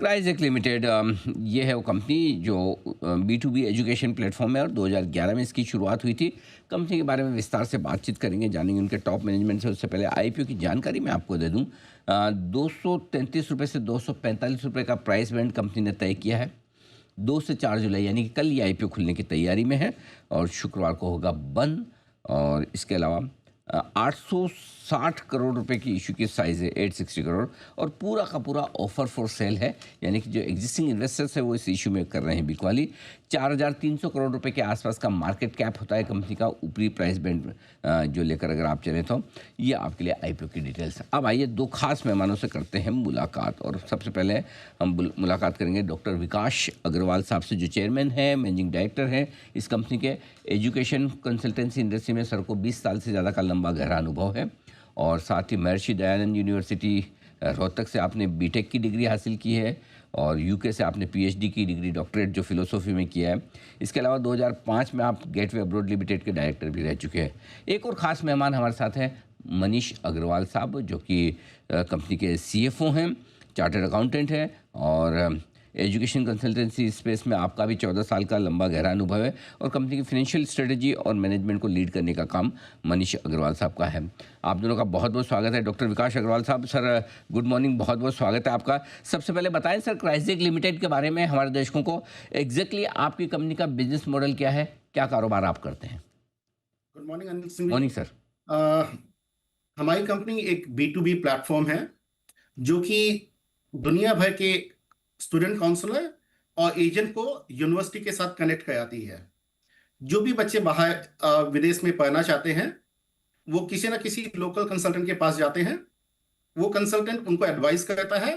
क्राइज़ेक limited ये है वो कंपनी जो बी2बी एजुकेशन प्लेटफॉर्म है और 2011 में इसकी शुरुआत हुई थी। कंपनी के बारे में विस्तार से बातचीत करेंगे, जानेंगे उनके टॉप मैनेजमेंट से। उससे पहले आईपीओ की जानकारी मैं आपको दे दूं। 233 रुपये से 245 रुपये का प्राइस बैंड कंपनी ने तय किया है। 2 से 4 जुलाई यानी कि कल ये आईपीओ खुलने की तैयारी में है और शुक्रवार को होगा बंद। और इसके अलावा 860 करोड़ रुपए की इशू की साइज़ है, 860 करोड़, और पूरा का पूरा ऑफर फॉर सेल है। यानी कि जो एग्जिस्टिंग इन्वेस्टर्स है वो इस इशू में कर रहे हैं बिक वाली। 4,300 करोड़ रुपए के आसपास का मार्केट कैप होता है कंपनी का, ऊपरी प्राइस बैंड जो लेकर अगर आप चलें तो। ये आपके लिए आईपीओ की डिटेल्स। अब आइए दो खास मेहमानों से करते हैं मुलाकात। और सबसे पहले हम मुलाकात करेंगे डॉक्टर विकास अग्रवाल साहब से, जो चेयरमैन है, मैनेजिंग डायरेक्टर हैं इस कंपनी के। एजुकेशन कंसल्टेंसी इंडस्ट्री में सर को 20 साल से ज़्यादा का लंबा गहरा अनुभव है। और साथ ही महर्षि दयानंद यूनिवर्सिटी रोहतक से आपने बीटेक की डिग्री हासिल की है और यूके से आपने पीएचडी की डिग्री, डॉक्टरेट जो फिलोसॉफी में किया है। इसके अलावा 2005 में आप गेटवे अब्रॉड लिमिटेड के डायरेक्टर भी रह चुके हैं। एक और ख़ास मेहमान हमारे साथ हैं मनीष अग्रवाल साहब, जो कि कंपनी के सीएफओ हैं, चार्टर्ड अकाउंटेंट हैं और एजुकेशन कंसल्टेंसी स्पेस में आपका भी 14 साल का लंबा गहरा अनुभव है और कंपनी की फाइनेंशियल स्ट्रेटजी और मैनेजमेंट को लीड करने का काम मनीष अग्रवाल साहब का है। आप दोनों का बहुत बहुत स्वागत है। डॉक्टर विकास अग्रवाल साहब, सर गुड मॉर्निंग, बहुत बहुत स्वागत है आपका। सबसे पहले बताएं सर, क्राइज़ेक लिमिटेड के बारे में हमारे दर्शकों को। एग्जैक्टली आपकी कंपनी का बिजनेस मॉडल क्या है, क्या कारोबार आप करते हैं? Good morning Anil Singh ji. Morning sir. हमारी कंपनी एक बी2बी प्लेटफॉर्म है जो कि दुनिया भर के स्टूडेंट काउंसलर और एजेंट को यूनिवर्सिटी के साथ कनेक्ट कराती है। जो भी बच्चे बाहर विदेश में पढ़ना चाहते हैं वो किसी ना किसी लोकल कंसल्टेंट के पास जाते हैं। वो कंसल्टेंट उनको एडवाइस करता है।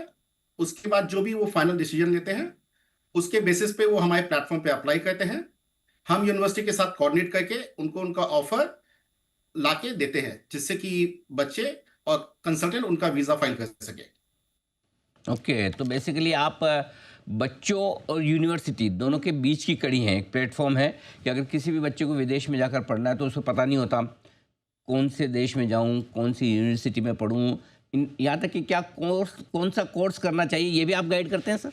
उसके बाद जो भी वो फाइनल डिसीजन लेते हैं उसके बेसिस पे वो हमारे प्लेटफॉर्म पे अप्लाई करते हैं। हम यूनिवर्सिटी के साथ कोऑर्डिनेट करके उनको उनका ऑफर लाके देते हैं, जिससे कि बच्चे और कंसल्टेंट उनका वीजा फाइल कर सके। ओके, तो बेसिकली आप बच्चों और यूनिवर्सिटी दोनों के बीच की कड़ी हैं। एक प्लेटफॉर्म है कि अगर किसी भी बच्चे को विदेश में जाकर पढ़ना है तो उसको पता नहीं होता कौन से देश में जाऊं, कौन सी यूनिवर्सिटी में पढूं, यहाँ तक कि क्या कौन सा कोर्स करना चाहिए, ये भी आप गाइड करते हैं सर?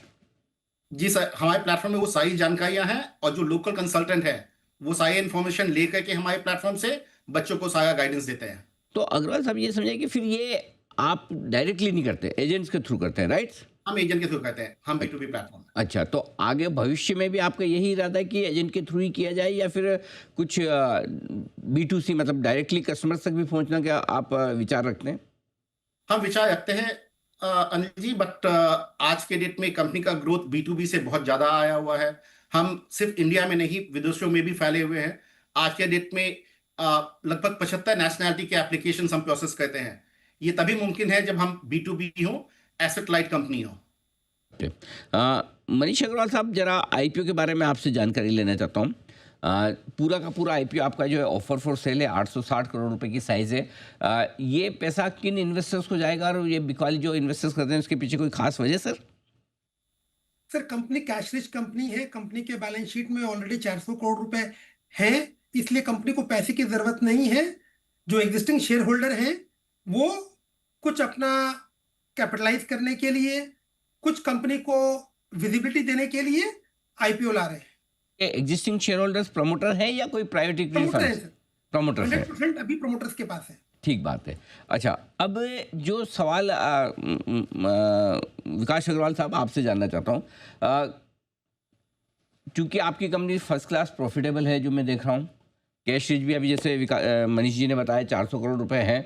जी सर, हमारे प्लेटफॉर्म में वो सारी जानकारियां हैं और जो लोकल कंसल्टेंट है वो सारी इन्फॉर्मेशन लेकर के हमारे प्लेटफॉर्म से बच्चों को सारा गाइडेंस देते हैं। तो अग्रवाल साहब ये समझिए कि फिर ये आप डायरेक्टली नहीं करते, एजेंट्स के थ्रू करते हैं, राइट? हम एजेंट के थ्रू कहते हैं, हम बी2बी प्लेटफॉर्म है। अच्छा, तो आगे भविष्य में भी आपका यही इरादा है कि एजेंट के थ्रू ही किया जाए या फिर कुछ बी2सी मतलब डायरेक्टली कस्टमर्स तक भी पहुंचना क्या आप विचार रखते हैं? हम विचार रखते हैं अनिल जी, बट आज के डेट में कंपनी का ग्रोथ बी2बी से बहुत ज्यादा आया हुआ है। हम सिर्फ इंडिया में नहीं विदेशों में भी फैले हुए हैं। आज के डेट में लगभग 75 नेशनैलिटी के एप्लीकेशन हम प्रोसेस करते हैं। ये तभी मुमकिन है जब हम बी2बी हो, एसेट लाइट कंपनी हो। मनीष अग्रवाल साहब, जरा आईपीओ के बारे में आपसे जानकारी लेना चाहता हूँ। पूरा का पूरा आईपीओ आपका जो है ऑफर फॉर सेल है, 860 करोड़ रुपए की साइज़ है। ये पैसा किन इन्वेस्टर्स को जाएगा और ये बिकवाली जो इन्वेस्टर्स करते हैं उसके पीछे कोई खास वजह sir? Sir, company cash rich company है। कंपनी के बैलेंस शीट में ऑलरेडी 400 करोड़ रुपए है, इसलिए कंपनी को पैसे की जरूरत नहीं है। जो एग्जिस्टिंग शेयर होल्डर हैं वो कुछ अपना कैपिटलाइज करने के लिए, कुछ कंपनी को विजिबिलिटी देने के लिए आईपीओ ला रहे हैं। एग्जिस्टिंग शेयर होल्डर्स प्रमोटर है या कोई प्राइवेट इक्विटी प्रमोटर है फंड? सर, प्रमोटर है। 100% अभी प्रमोटर्स के पास है। ठीक बात है। अच्छा, अब जो सवाल विकास अग्रवाल साहब आपसे जानना चाहता हूँ, चूंकि आपकी कंपनी फर्स्ट क्लास प्रॉफिटेबल है जो मैं देख रहा हूँ, कैश रिच भी अभी जैसे मनीष जी ने बताया 400 करोड़ रुपए है,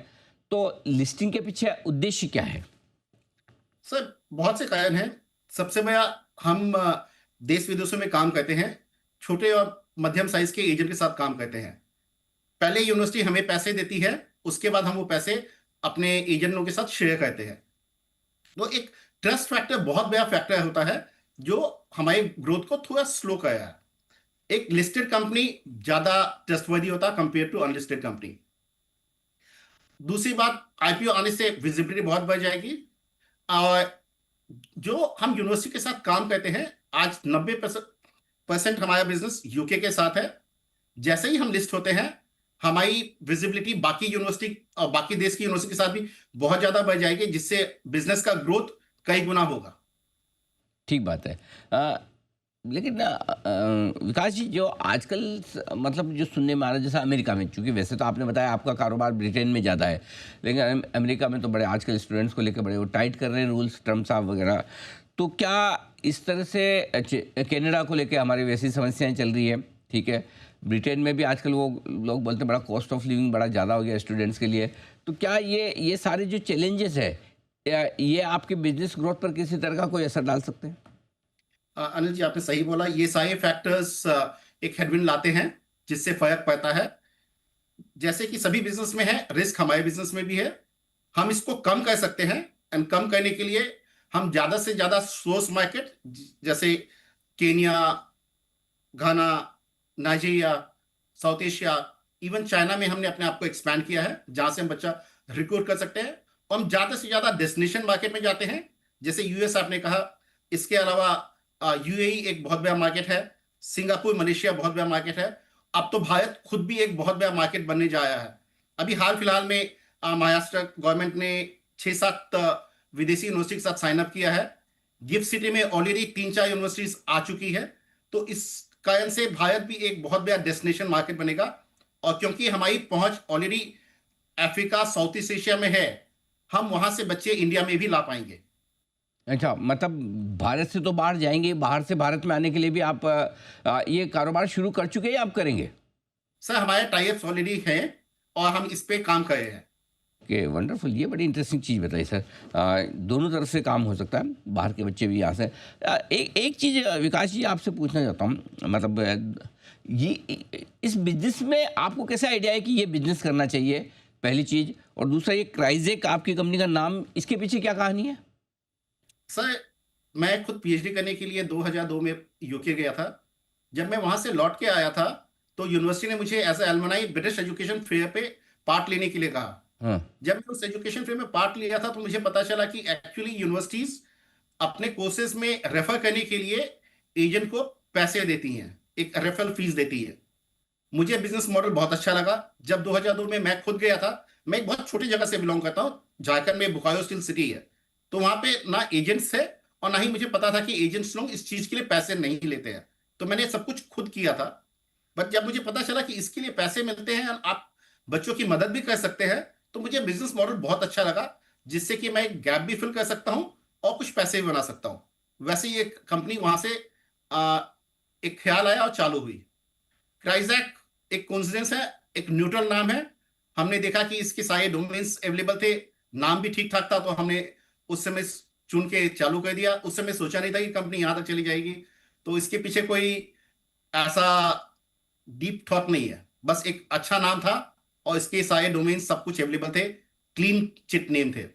तो लिस्टिंग के पीछे उद्देश्य क्या है? सर, बहुत से कारण हैं। सबसे बड़ा, हम देश विदेशों में काम करते हैं, छोटे और मध्यम साइज के एजेंट के साथ काम करते हैं। पहले यूनिवर्सिटी हमें पैसे देती है, उसके बाद हम वो पैसे अपने एजेंटों के साथ शेयर करते हैं। तो एक ट्रस्ट फैक्टर बहुत बड़ा फैक्टर होता है जो हमारी ग्रोथ को थोड़ा स्लो कर रहा है। एक लिस्टेड कंपनी ज्यादा ट्रस्टवर्दी होता है कंपेयर टू अनलिस्टेड कंपनी। दूसरी बात, आईपीओ आने से विजिबिलिटी बहुत बढ़ जाएगी। और जो हम यूनिवर्सिटी के साथ काम करते हैं, आज 90% हमारा बिजनेस यूके के साथ है। जैसे ही हम लिस्ट होते हैं, हमारी विजिबिलिटी बाकी यूनिवर्सिटी और बाकी देश की यूनिवर्सिटी के साथ भी बहुत ज्यादा बढ़ जाएगी, जिससे बिजनेस का ग्रोथ कई गुना होगा। ठीक बात है। लेकिन विकास जी, जो आजकल मतलब जो सुनने में आ रहा है, जैसा अमेरिका में, चूंकि वैसे तो आपने बताया आपका कारोबार ब्रिटेन में ज़्यादा है, लेकिन अमेरिका में तो बड़े आजकल स्टूडेंट्स को लेकर बड़े वो टाइट कर रहे हैं रूल्स, ट्रम्प साहब वगैरह। तो क्या इस तरह से कनाडा को लेकर हमारी वैसी समस्याएं चल रही है? ठीक है, ब्रिटेन में भी आजकल वो लोग बोलते हैं बड़ा कॉस्ट ऑफ लिविंग बड़ा ज़्यादा हो गया स्टूडेंट्स के लिए। तो क्या ये सारे जो चैलेंजेस है, ये आपके बिजनेस ग्रोथ पर किसी तरह का कोई असर डाल सकते हैं? अनिल जी, आपने सही बोला। ये सारे फैक्टर्स एक हेडविंड लाते हैं जिससे फर्क पड़ता है। जैसे कि सभी बिजनेस में है, रिस्क हमारे बिजनेस में भी है। हम इसको कम कर सकते हैं, एंड कम करने के लिए हम ज्यादा से ज्यादा सोर्स मार्केट, जैसे Kenya, Ghana, Nigeria, South Asia, even China में हमने अपने आप को एक्सपैंड किया है, जहां से हम बच्चा रिक्रूट कर सकते हैं। और हम ज्यादा से ज्यादा डेस्टिनेशन मार्केट में जाते हैं, जैसे यूएस आपने कहा। इसके अलावा यूएई एक बहुत बड़ा मार्केट है, सिंगापुर, मलेशिया बहुत बड़ा मार्केट है। अब तो भारत खुद भी एक बहुत बड़ा मार्केट बनने जा रहा है। अभी हाल फिलहाल में महाराष्ट्र गवर्नमेंट ने 6-7 विदेशी यूनिवर्सिटी के साथ साइन अप किया है। गिफ्ट सिटी में ऑलरेडी 3-4 यूनिवर्सिटीज आ चुकी है। तो इस कारण से भारत भी एक बहुत बड़ा डेस्टिनेशन मार्केट बनेगा। और क्योंकि हमारी पहुंच already Africa, south east Asia में है, हम वहां से बच्चे इंडिया में भी ला पाएंगे। अच्छा, मतलब भारत से तो बाहर जाएंगे, बाहर से भारत में आने के लिए भी आप ये कारोबार शुरू कर चुके हैं या आप करेंगे? सर, हमारे टाई अप्स ऑलरेडी हैं और हम इस पे काम कर रहे हैं। Okay, wonderful. ये बड़ी इंटरेस्टिंग चीज़ बताई सर। दोनों तरफ से काम हो सकता है, बाहर के बच्चे भी यहाँ से। एक चीज़ विकास जी आपसे पूछना चाहता हूँ, मतलब ये इस बिजनेस में आपको कैसा आइडिया है कि ये बिजनेस करना चाहिए, पहली चीज़। और दूसरा, ये क्राइजेक आपकी कंपनी का नाम, इसके पीछे क्या कहानी है? सर, मैं खुद पीएचडी करने के लिए 2002 में यूके गया था। जब मैं वहां से लौट के आया था, तो यूनिवर्सिटी ने मुझे as a alumni British education fair पे पार्ट लेने के लिए कहा। हाँ। जब मैं उस एजुकेशन फेयर में पार्ट लिया था, तो मुझे पता चला कि एक्चुअली यूनिवर्सिटीज अपने कोर्सेज में रेफर करने के लिए एजेंट को पैसे देती हैं, एक रेफरल फीस देती है। मुझे बिजनेस मॉडल बहुत अच्छा लगा। जब 2002 में मैं खुद गया था, मैं एक बहुत छोटी जगह से बिलोंग करता हूँ, झारखंड में बोकारो स्टील सिटी है। तो वहां पे ना एजेंट्स है, और ना ही मुझे पता था कि एजेंट्स लोग इस चीज के लिए पैसे नहीं लेते हैं। तो मैंने सब कुछ खुद किया था। बट जब मुझे पता चला कि इसके लिए पैसे मिलते हैं, आप बच्चों की मदद भी कर सकते हैं, तो मुझे बिजनेस मॉडल बहुत अच्छा लगा, जिससे कि मैं एक गैप भी फिल कर सकता हूं और कुछ पैसे भी बना सकता हूं। वैसे ही एक कंपनी वहां से एक ख्याल आया और चालू हुई। क्राइजैक एक कोइंसिडेंस है, एक न्यूट्रल नाम है। हमने देखा कि इसके सारे डोमेन्स अवेलेबल थे, नाम भी ठीक ठाक था, तो हमने उस समय चुन के चालू कर दिया। उस समय सोचा नहीं था कि कंपनी यहां तक चली जाएगी। तो इसके पीछे कोई ऐसा डीप थॉट नहीं है, बस एक अच्छा नाम था और इसके सारे डोमेन सब कुछ अवेलेबल थे, क्लीन चिट नेम थे।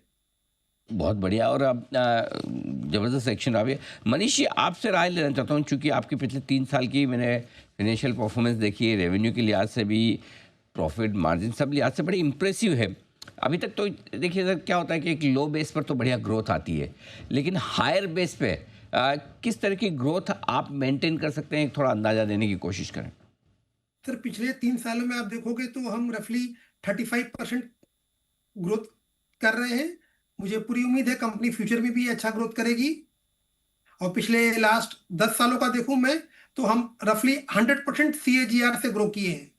बहुत बढ़िया। और अब ज़बरदस्त सेक्शन आ गया। मनीष जी, आपसे राय लेना चाहता हूँ, चूँकि आपके पिछले 3 साल की मैंने फाइनेंशियल परफॉर्मेंस देखी है, रेवेन्यू के लिहाज से भी, प्रॉफिट मार्जिन सब लिहाज से बड़ी इंप्रेसिव है। अभी तक तो देखिए सर, क्या होता है कि एक लो बेस पर तो बढ़िया ग्रोथ आती है, लेकिन हायर बेस पे किस तरह की ग्रोथ आप मेंटेन कर सकते हैं, थोड़ा अंदाज़ा देने की कोशिश करें। सर, पिछले 3 सालों में आप देखोगे तो हम रफली 35% ग्रोथ कर रहे हैं। मुझे पूरी उम्मीद है कंपनी फ्यूचर में भी अच्छा ग्रोथ करेगी। और पिछले लास्ट 10 सालों का देखूं मैं, तो हम रफली 100% CAGR से ग्रो किए हैं।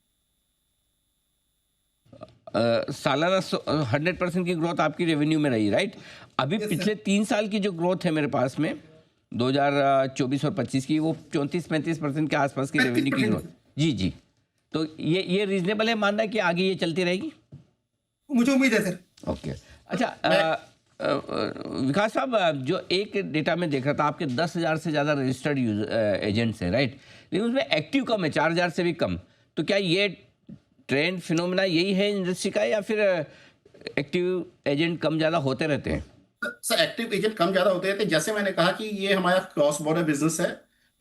सालाना 100% की ग्रोथ आपकी रेवेन्यू में रही, राइट? अभी Yes, पिछले 3 साल की जो ग्रोथ है मेरे पास में, 2024 और 25 की, वो 34-35% के आसपास की रेवेन्यू की 35%। ग्रोथ। जी जी। तो ये रीजनेबल है मानना है कि आगे ये चलती रहेगी? मुझे उम्मीद है सर। ओके। अच्छा, विकास साहब, जो एक डेटा में देख रहा था, आपके 10,000 से ज़्यादा रजिस्टर्ड एजेंट्स हैं, राइट? लेकिन उसमें एक्टिव कम है, 4,000 से भी कम। तो क्या ये ट्रेंड फिनोमेना यही है इंडस्ट्री का, या फिर एक्टिव एजेंट कम ज़्यादा होते रहते हैं? सर, एक्टिव एजेंट कम ज्यादा होते रहते हैं। जैसे मैंने कहा कि ये हमारा क्रॉस बॉर्डर बिजनेस है,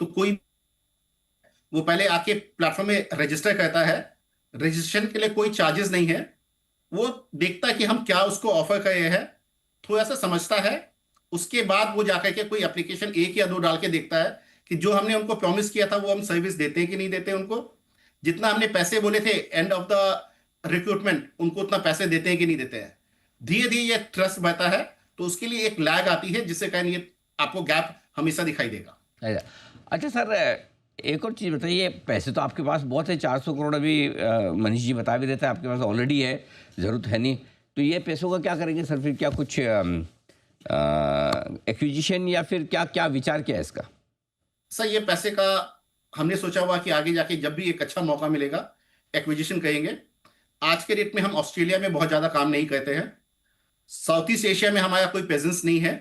तो कोई वो पहले आके प्लेटफॉर्म में रजिस्टर करता है। रजिस्ट्रेशन के लिए कोई चार्जेस नहीं है। वो देखता है कि हम क्या उसको ऑफर कर रहे हैं, थोड़ा सा समझता है। उसके बाद वो जाकर के कोई एप्लीकेशन 1 या 2 डाल के देखता है कि जो हमने उनको प्रॉमिस किया था वो हम सर्विस देते हैं कि नहीं देते उनको। जितना हमने पैसे बोले थे एंड ऑफ द रिक्रूटमेंट, उनको उतना पैसे देते हैं कि नहीं देते हैं। धीरे धीरे ये ट्रस्ट बढ़ता है, तो उसके लिए एक लैग आती है, जिससे कारण ये आपको गैप हमेशा दिखाई देगा। अच्छा अच्छा सर, एक और चीज़ बताइए, पैसे तो आपके पास बहुत है, 400 करोड़ अभी मनीष जी बता भी देते हैं आपके पास ऑलरेडी है, ज़रूरत है नहीं, तो ये पैसों का क्या करेंगे सर? फिर क्या कुछ एक्विजिशन या फिर क्या क्या विचार क्या है इसका? सर ये पैसे का हमने सोचा हुआ कि आगे जाके जब भी एक अच्छा मौका मिलेगा एक्विजिशन करेंगे। आज के डेट में हम ऑस्ट्रेलिया में बहुत ज़्यादा काम नहीं करते हैं, साउथ ईस्ट एशिया में हमारा कोई प्रेजेंस नहीं है।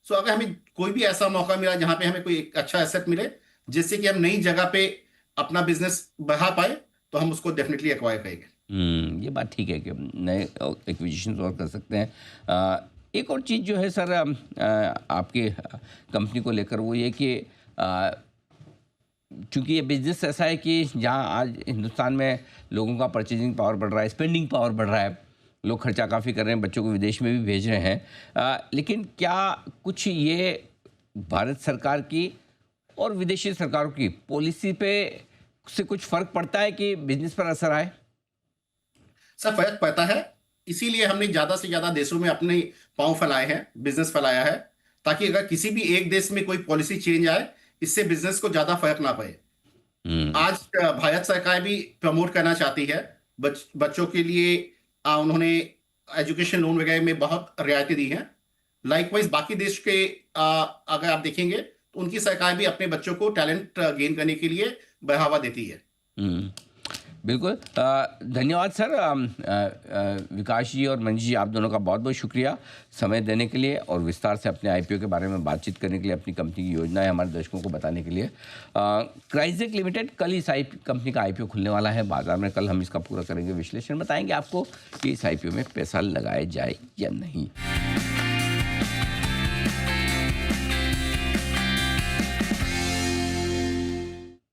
सो अगर हमें कोई भी ऐसा मौका मिला जहां पे हमें कोई एक अच्छा एसेट मिले जिससे कि हम नई जगह पे अपना बिजनेस बढ़ा पाए, तो हम उसको डेफिनेटली एक्वायर करेंगे। ये बात ठीक है कि नए एक्विजिशन और कर सकते हैं। एक और चीज़ जो है सर, आपके कंपनी को लेकर, वो ये कि चूंकि ये बिजनेस ऐसा है कि जहाँ आज हिंदुस्तान में लोगों का परचेजिंग पावर बढ़ रहा है, स्पेंडिंग पावर बढ़ रहा है, लोग खर्चा काफ़ी कर रहे हैं, बच्चों को विदेश में भी भेज रहे हैं, लेकिन क्या कुछ ये भारत सरकार की और विदेशी सरकारों की पॉलिसी पे से कुछ फ़र्क पड़ता है कि बिजनेस पर असर आए? सब फर्क पड़ता है, इसीलिए हमने ज्यादा से ज्यादा देशों में अपने पांव फैलाए हैं, बिजनेस फैलाया है, ताकि अगर किसी भी एक देश में कोई पॉलिसी चेंज आए, इससे बिजनेस को ज्यादा फर्क ना पड़े। आज भारत सरकार भी प्रमोट करना चाहती है बच्चों के लिए। उन्होंने एजुकेशन लोन वगैरह में बहुत रियायतें दी हैं। लाइकवाइज बाकी देश के अगर आप देखेंगे तो उनकी सरकार भी अपने बच्चों को टैलेंट गेन करने के लिए बढ़ावा देती है। बिल्कुल। धन्यवाद सर। विकास जी और मनीष जी, आप दोनों का बहुत बहुत शुक्रिया समय देने के लिए और विस्तार से अपने आईपीओ के बारे में बातचीत करने के लिए, अपनी कंपनी की योजनाएं हमारे दर्शकों को बताने के लिए। क्राइजेक लिमिटेड, कल इस कंपनी का आईपीओ खुलने वाला है बाजार में। कल हम इसका पूरा करेंगे विश्लेषण, बताएंगे आपको कि इस आईपीओ में पैसा लगाया जाए या नहीं।